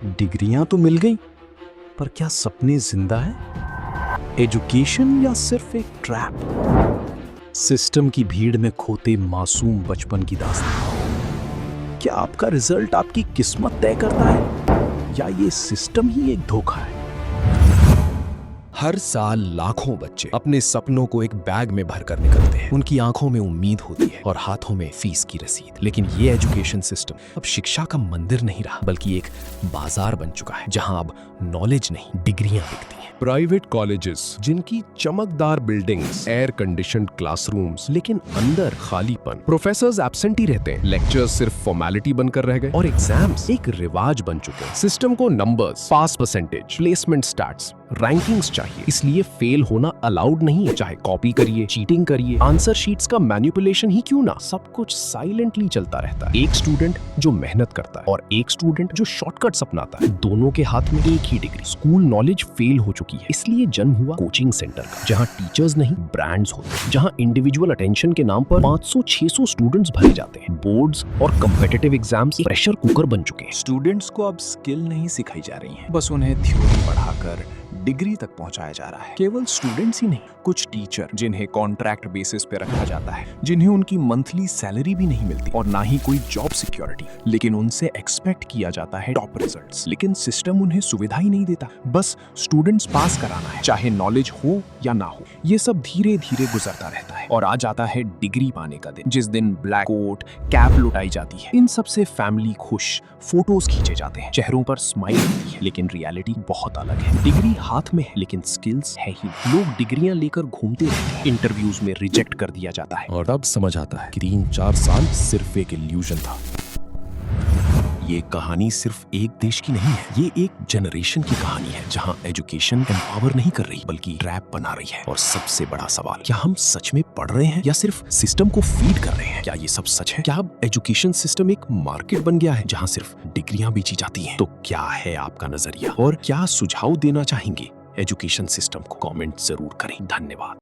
डिग्रियां तो मिल गई, पर क्या सपने जिंदा है? एजुकेशन या सिर्फ एक ट्रैप? सिस्टम की भीड़ में खोते मासूम बचपन की दास्तान। क्या आपका रिजल्ट आपकी किस्मत तय करता है, या ये सिस्टम ही एक धोखा है? हर साल लाखों बच्चे अपने सपनों को एक बैग में भरकर निकलते हैं। उनकी आंखों में उम्मीद होती है और हाथों में फीस की रसीद। लेकिन ये एजुकेशन सिस्टम अब शिक्षा का मंदिर नहीं रहा, बल्कि एक बाजार बन चुका है, जहां अब नॉलेज नहीं, डिग्रियां बिकती हैं। प्राइवेट कॉलेजेस जिनकी चमकदार बिल्डिंग्स, एयर कंडीशन्ड क्लासरूम्स, लेकिन अंदर खालीपन। प्रोफेसर्स एब्सेंटी रहते हैं, लेक्चर्स सिर्फ फॉर्मेलिटी बनकर रह गए और एग्जाम्स एक रिवाज बन चुके हैं। सिस्टम को नंबर्स, पास परसेंटेज, प्लेसमेंट स्टैट्स, रैंकिंग्स चाहिए। इसलिए फेल होना अलाउड नहीं है, चाहे कॉपी करिए, चीटिंग करिए, आंसर शीट्स का मैनिपुलेशन ही क्यों ना। सब कुछ साइलेंटली चलता रहता है। एक स्टूडेंट जो मेहनत करता है और एक स्टूडेंट जो शॉर्टकट्स अपनाता है, दोनों के हाथ में एक ही डिग्री। स्कूल नॉलेज फेल हो चुकी है। इसलिए जन्म हुआ कोचिंग सेंटर का, जहां टीचर्स नहीं ब्रांड्स होते हैं, जहां इंडिविजुअल अटेंशन के नाम पर 500-600 स्टूडेंट्स भरे जाते हैं। बोर्ड्स और कॉम्पिटिटिव एग्जाम्स प्रेशर कुकर बन चुके हैं। स्टूडेंट्स को अब स्किल नहीं सिखाई जा रही है, बस उन्हें थ्योरी पढ़ाकर डिग्री तक पहुंचाया जा रहा है। केवल स्टूडेंट्स ही नहीं, कुछ टीचर जिन्हें कॉन्ट्रैक्ट बेसिस पे रखा जाता है, जिन्हें उनकी मंथली सैलरी भी नहीं मिलती और ना ही कोई जॉब सिक्योरिटी, लेकिन उनसे एक्सपेक्ट किया जाता है टॉप रिजल्ट्स। लेकिन सिस्टम उन्हें सुविधा ही नहीं देता, बस स्टूडेंट्स पास कराना है, चाहे नॉलेज हो या ना हो। ये सब धीरे धीरे गुजरता रहता है और आ जाता है डिग्री पाने का दिन, जिस दिन ब्लैक कोट, कैप लुटाई जाती है। इन सब से फैमिली खुश, फोटोज खींचे जाते हैं, चेहरों पर स्माइल होती है, लेकिन रियलिटी बहुत अलग है। डिग्री हाथ में है, लेकिन स्किल्स है ही नहीं। लोग डिग्रियां लेकर घूमते रहते हैं, इंटरव्यूज में रिजेक्ट कर दिया जाता है और तब समझ आता है कि 3-4 साल सिर्फ एक इल्यूजन था। ये कहानी सिर्फ एक देश की नहीं है, ये एक जनरेशन की कहानी है, जहां एजुकेशन एम्पावर नहीं कर रही, बल्कि ट्रैप बना रही है। और सबसे बड़ा सवाल, क्या हम सच में पढ़ रहे हैं या सिर्फ सिस्टम को फीड कर रहे हैं? क्या ये सब सच है? क्या अब एजुकेशन सिस्टम एक मार्केट बन गया है, जहां सिर्फ डिग्रियां बेची जाती हैं? तो क्या है आपका नजरिया और क्या सुझाव देना चाहेंगे एजुकेशन सिस्टम को? कमेंट जरूर करें। धन्यवाद।